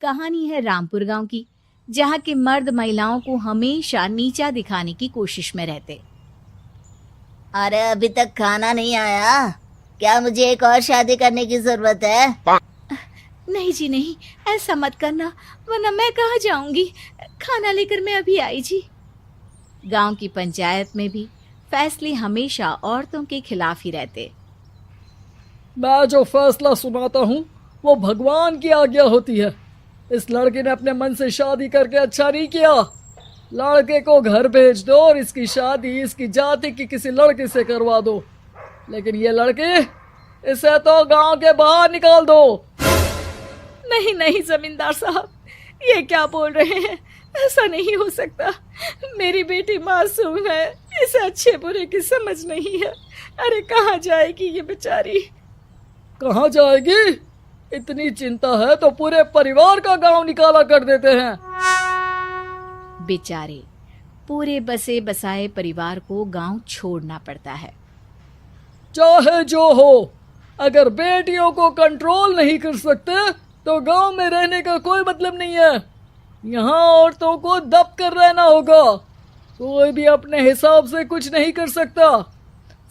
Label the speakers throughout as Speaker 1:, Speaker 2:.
Speaker 1: कहानी है रामपुर गांव की, जहां के मर्द महिलाओं को हमेशा नीचा दिखाने की कोशिश में रहते।
Speaker 2: अरे अभी तक खाना नहीं आया क्या? मुझे एक और शादी करने की जरूरत है।
Speaker 1: नहीं जी नहीं, ऐसा मत करना, वरना मैं कहाँ जाऊंगी। खाना लेकर मैं अभी आई जी। गांव की पंचायत में भी फैसले हमेशा औरतों के खिलाफ ही रहते।
Speaker 3: मैं जो फैसला सुनाता हूँ वो भगवान की आज्ञा होती है। इस लड़के ने अपने मन से शादी करके अच्छा नहीं किया। लड़के को घर भेज दो और इसकी शादी इसकी जाति की किसी लड़के से करवा दो। लेकिन ये लड़की, इसे तो गांव के बाहर निकाल दो।
Speaker 1: नहीं नहीं जमींदार साहब, ये क्या बोल रहे हैं? ऐसा नहीं हो सकता। मेरी बेटी मासूम है, इसे अच्छे बुरे की समझ नहीं है। अरे कहाँ जाएगी ये बेचारी?
Speaker 3: कहाँ जाएगी? इतनी चिंता है तो पूरे परिवार का गांव निकाला कर देते हैं।
Speaker 1: बेचारे पूरे बसे बसाए परिवार को गांव छोड़ना पड़ता है।
Speaker 3: चाहे जो हो, अगर बेटियों को कंट्रोल नहीं कर सकते तो गांव में रहने का कोई मतलब नहीं है। यहाँ औरतों को दब कर रहना होगा। कोई भी अपने हिसाब से कुछ नहीं कर सकता,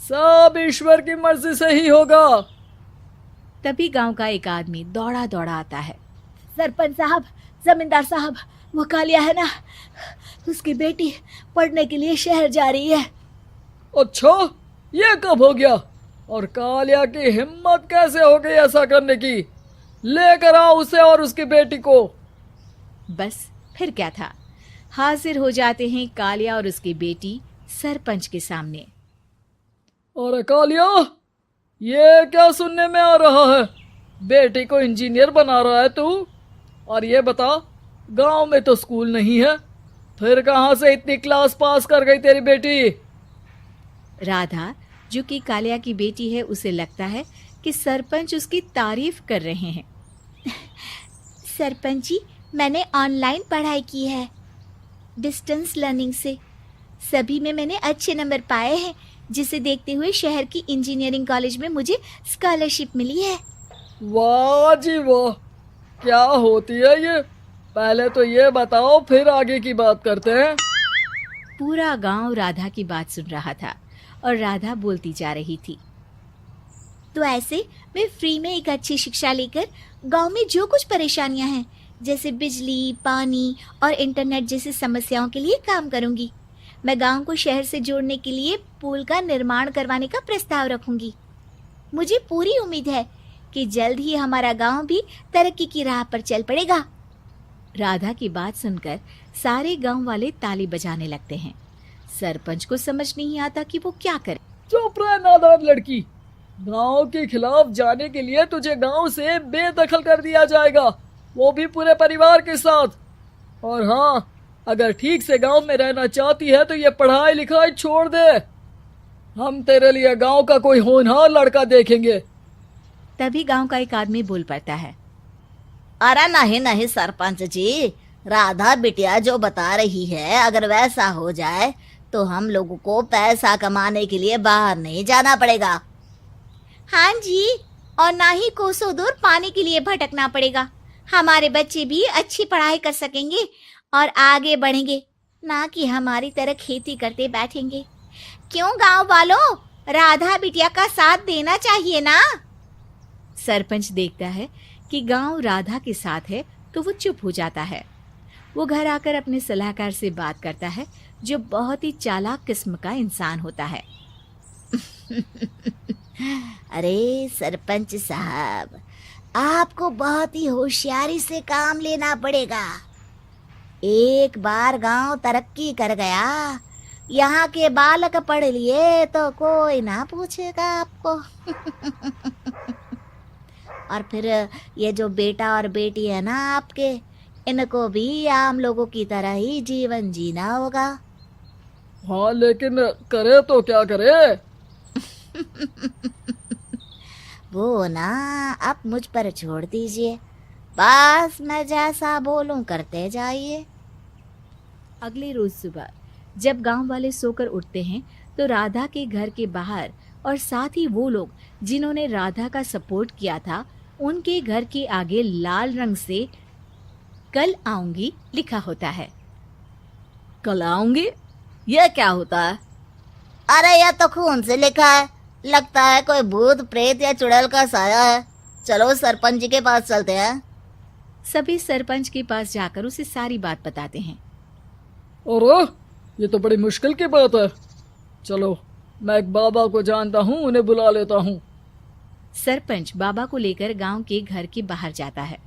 Speaker 3: सब ईश्वर की मर्जी से ही होगा।
Speaker 1: तभी गांव का एक आदमी दौड़ा दौड़ा आता है। सरपंच साहब, जमींदार साहब, वो कालिया है ना, उसकी बेटी पढ़ने के लिए शहर जा रही है।
Speaker 3: अच्छा, ये कब हो गया? और कालिया की हिम्मत कैसे हो गई ऐसा करने की? लेकर आओ उसे और उसकी बेटी को।
Speaker 1: बस फिर क्या था, हाजिर हो जाते हैं कालिया और उसकी बेटी सरपंच के सामने।
Speaker 3: अरे कालिया, ये क्या सुनने में आ रहा है? बेटी को इंजीनियर बना रहा है तू? और ये बता, गांव में तो स्कूल नहीं है, फिर कहां से इतनी क्लास पास कर गई तेरी बेटी?
Speaker 1: राधा, जो कि कालिया की बेटी है, उसे लगता है कि सरपंच उसकी तारीफ कर रहे हैं। सरपंच जी, मैंने ऑनलाइन पढ़ाई की है, डिस्टेंस लर्निंग से। सभी में मैंने अच्छे नंबर पाए हैं, जिसे देखते हुए शहर की इंजीनियरिंग कॉलेज में मुझे स्कॉलरशिप मिली है।
Speaker 3: वाह जी वाह, क्या होती है ये? पहले तो ये बताओ, फिर आगे की बात करते हैं।
Speaker 1: पूरा गांव राधा की बात सुन रहा था और राधा बोलती जा रही थी। तो ऐसे मैं फ्री में एक अच्छी शिक्षा लेकर गांव में जो कुछ परेशानियां हैं, जैसे बिजली, पानी और इंटरनेट जैसी समस्याओं के लिए काम करूंगी। मैं गांव को शहर से जोड़ने के लिए पुल का निर्माण करवाने का प्रस्ताव रखूंगी। मुझे पूरी उम्मीद है कि जल्द ही हमारा गांव भी तरक्की की राह पर चल पड़ेगा। राधा की बात सुनकर सारे गांव वाले ताली बजाने लगते हैं। सरपंच को समझ नहीं आता कि वो क्या करे।
Speaker 3: चुप रह नादान लड़की, गांव के खिलाफ जाने के लिए तुझे गांव से बेदखल कर दिया जाएगा, वो भी पूरे परिवार के साथ। और हाँ, अगर ठीक से गांव में रहना चाहती है तो ये पढ़ाई लिखाई छोड़ दे। हम तेरे लिए गांव का कोई होनहार लड़का देखेंगे।
Speaker 1: तभी गांव का एक आदमी बोल पड़ता है।
Speaker 2: अरे नहीं नहीं सरपंच जी, राधा बिटिया जो बता रही है, अगर वैसा हो जाए तो हम लोगों को पैसा कमाने के लिए बाहर नहीं जाना पड़ेगा। हाँ जी, और ना ही कोसों दूर पानी के लिए भटकना पड़ेगा। हमारे बच्चे भी अच्छी पढ़ाई कर सकेंगे और आगे बढ़ेंगे, ना कि हमारी तरह खेती करते बैठेंगे। क्यों गांव वालों, राधा बिटिया का साथ देना चाहिए ना।
Speaker 1: सरपंच देखता है कि गांव राधा के साथ है तो वो चुप हो जाता है। वो घर आकर अपने सलाहकार से बात करता है, जो बहुत ही चालाक किस्म का इंसान होता है।
Speaker 2: अरे सरपंच साहब, आपको बहुत ही होशियारी से काम लेना पड़ेगा। एक बार गांव तरक्की कर गया, यहाँ के बालक पढ़ लिए तो कोई ना पूछेगा आपको। और फिर ये जो बेटा और बेटी है ना आपके, इनको भी आम लोगों की तरह ही जीवन जीना होगा।
Speaker 3: हाँ, लेकिन करे तो क्या करे?
Speaker 2: वो ना आप मुझ पर छोड़ दीजिए, बस मैं जैसा बोलूं करते जाइए।
Speaker 1: अगले रोज सुबह जब गांव वाले सोकर उठते हैं तो राधा के घर के बाहर और साथ ही वो लोग जिन्होंने राधा का सपोर्ट किया था, उनके घर के आगे लाल रंग से कल आऊंगी लिखा होता है।
Speaker 2: कल आऊंगी, यह क्या होता है? अरे यह तो खून से लिखा है, लगता है कोई भूत प्रेत या चुड़ैल का साया है। चलो सरपंच जी के पास चलते हैं।
Speaker 1: सभी सरपंच के पास जाकर उसे सारी बात बताते हैं।
Speaker 3: अरे ये तो बड़ी मुश्किल की बात है। चलो मैं एक बाबा को जानता हूँ, उन्हें बुला लेता हूँ।
Speaker 1: सरपंच बाबा को लेकर गांव के घर के बाहर जाता है।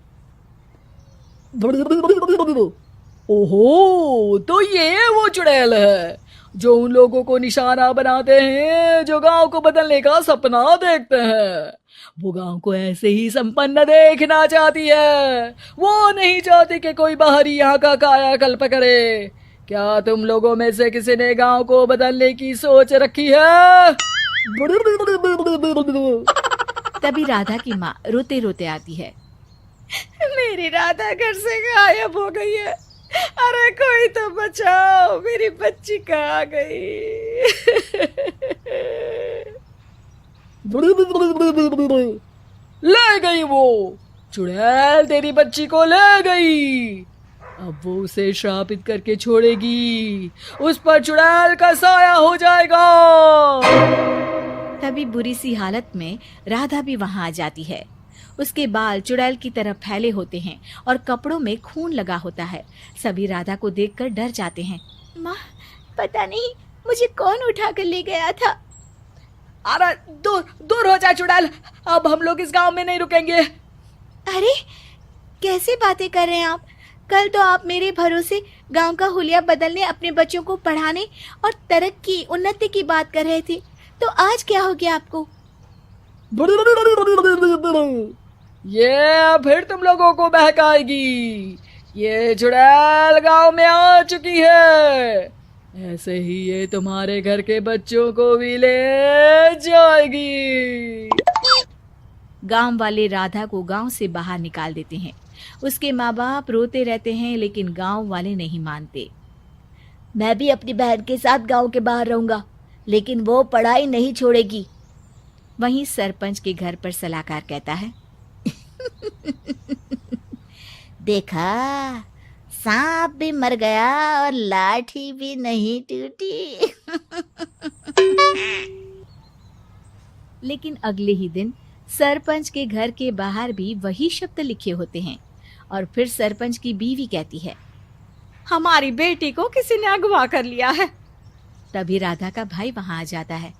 Speaker 3: ओहो, तो ये वो चुड़ैल है जो उन लोगों को निशाना बनाते हैं जो गांव को बदलने का सपना देखते हैं। वो गांव को ऐसे ही संपन्न देखना चाहती है, वो नहीं चाहती कि कोई बाहरी यहाँ का कायाकल्प करे। क्या तुम लोगों में से किसी ने गांव को बदलने की सोच रखी है?
Speaker 1: तभी राधा की माँ रोते रोते आती है। मेरी राधा घर से गायब हो गई है। अरे कोई तो बचाओ, मेरी बच्ची कहाँ गई?
Speaker 3: ले गई वो चुड़ैल, तेरी बच्ची को ले गई। अब वो उसे श्रापित करके छोड़ेगी, उस पर चुड़ैल का साया हो जाएगा।
Speaker 1: तभी बुरी सी हालत में राधा भी वहां आ जाती है। उसके बाल चुड़ैल की तरह फैले होते हैं और कपड़ों में खून लगा होता है। सभी राधा को देखकर डर जाते हैं। माँ, पता नहीं मुझे कौन उठा कर ले गया था।
Speaker 3: अरे दूर दूर हो जा चुड़ैल, अब हम लोग इस गांव में नहीं रुकेंगे।
Speaker 1: अरे कैसे बातें कर रहे हैं आप? कल तो आप मेरे भरोसे गांव का हुलिया बदलने, अपने बच्चों को पढ़ाने और तरक्की उन्नति की बात कर रहे थे, तो आज क्या हो गया आपको?
Speaker 3: ये फिर तुम लोगों को बहकाएगी। ये चुड़ैल गांव में आ चुकी है, ऐसे ही ये तुम्हारे घर के बच्चों को भी ले जाएगी।
Speaker 1: गांव वाले राधा को गांव से बाहर निकाल देते हैं। उसके माँ बाप रोते रहते हैं, लेकिन गांव वाले नहीं मानते।
Speaker 2: मैं भी अपनी बहन के साथ गांव के बाहर रहूंगा, लेकिन वो पढ़ाई नहीं छोड़ेगी।
Speaker 1: वहीं सरपंच के घर पर सलाहकार कहता है।
Speaker 2: देखा, सांप भी मर गया और लाठी भी नहीं टूटी।
Speaker 1: लेकिन अगले ही दिन सरपंच के घर के बाहर भी वही शब्द लिखे होते हैं। और फिर सरपंच की बीवी कहती है, हमारी बेटी को किसी ने अगवा कर लिया है। तभी राधा का भाई वहां आ जाता है।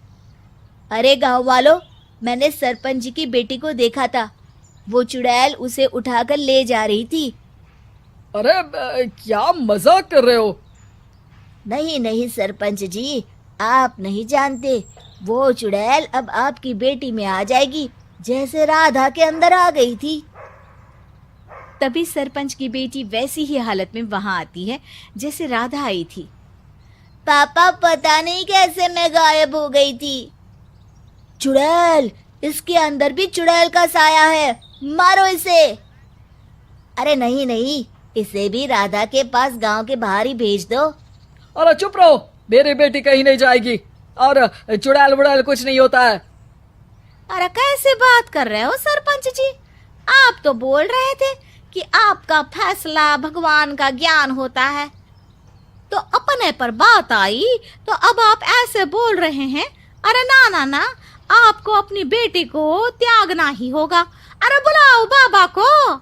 Speaker 2: अरे गांव वालों, मैंने सरपंच जी की बेटी को देखा था। वो चुड़ैल उसे उठाकर ले जा रही थी।
Speaker 3: अरे क्या मजाक कर रहे हो?
Speaker 2: नहीं नहीं सरपंच जी, आप नहीं जानते। वो चुड़ैल अब आपकी बेटी में आ जाएगी, जैसे राधा के अंदर आ गई थी।
Speaker 1: तभी सरपंच की बेटी वैसी ही हालत में वहां आती है जैसे राधा आई थी।
Speaker 2: पापा, पता नहीं कैसे मैं गायब हो गई थी। चुड़ैल, इसके अंदर भी चुड़ैल का साया है, मारो इसे। अरे नहीं नहीं, इसे भी राधा के पास गांव के बाहर ही भेज दो।
Speaker 3: अरे चुप रहो, मेरी बेटी कहीं नहीं जाएगी और चुड़ैल वुड़ैल कुछ नहीं होता है।
Speaker 1: अरे कैसे बात कर रहे हो सरपंच जी? आप तो बोल रहे थे कि आपका फैसला भगवान का ज्ञान होता है, तो अपने पर बात आई तो अब आप ऐसे बोल रहे हैं। अरे ना ना ना, आपको अपनी बेटी को त्यागना ही होगा। अरे बुलाओ बाबा को।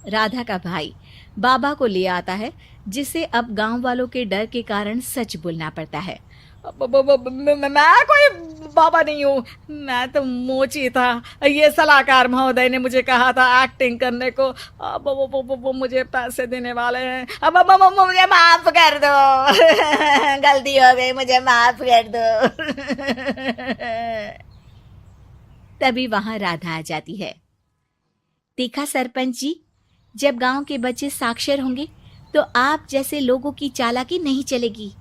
Speaker 1: राधा का भाई बाबा को ले आता है, जिसे अब गांव वालों के डर के कारण सच बोलना पड़ता है।
Speaker 3: मैं कोई बाबा नहीं हूँ, मैं तो मोची था। ये सलाहकार महोदय ने मुझे कहा था एक्टिंग करने को। अब वो मुझे पैसे देने वाले हैं। अब मुझे माफ कर दो।
Speaker 2: गलती हो गई, मुझे माफ कर दो।
Speaker 1: तभी वहां राधा आ जाती है। देखा सरपंच जी, जब गांव के बच्चे साक्षर होंगे तो आप जैसे लोगों की चालाकी नहीं चलेगी।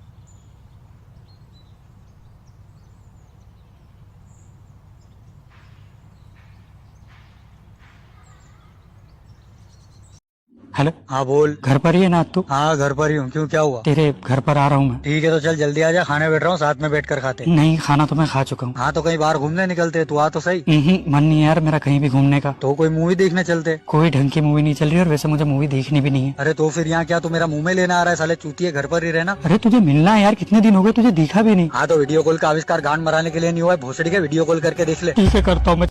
Speaker 4: हेलो,
Speaker 5: हाँ बोल।
Speaker 4: घर पर ही है ना तू?
Speaker 5: हाँ घर पर ही हूँ, क्यों क्या हुआ?
Speaker 4: तेरे घर पर आ रहा हूँ मैं।
Speaker 5: ठीक है तो चल जल्दी आ जा, खाने बैठ रहा हूँ, साथ में बैठ कर खाते।
Speaker 4: नहीं, खाना तो मैं खा चुका हूँ।
Speaker 5: हाँ तो कहीं बाहर घूमने निकलते, तू आ तो सही।
Speaker 4: मन नहीं है यार मेरा कहीं भी घूमने का।
Speaker 5: तो कोई मूवी देखने चलते।
Speaker 4: कोई ढंग की मूवी नहीं चल रही और वैसे मुझे मूवी देखनी भी नहीं है।
Speaker 5: अरे तो फिर यहाँ क्या तू मेरा मुंह में लेना आ रहा है? साले चूतिए, घर पर ही रहना।
Speaker 4: अरे तुझे मिलना है यार, कितने दिन हो गए तुझे दिखा भी नहीं।
Speaker 5: हाँ तो वीडियो कॉल का आविष्कार गांड मराने के लिए नहीं हुआ है, भोसड़ी के वीडियो कॉल करके देख ले।
Speaker 4: ठीक है, करता हूँ मैं।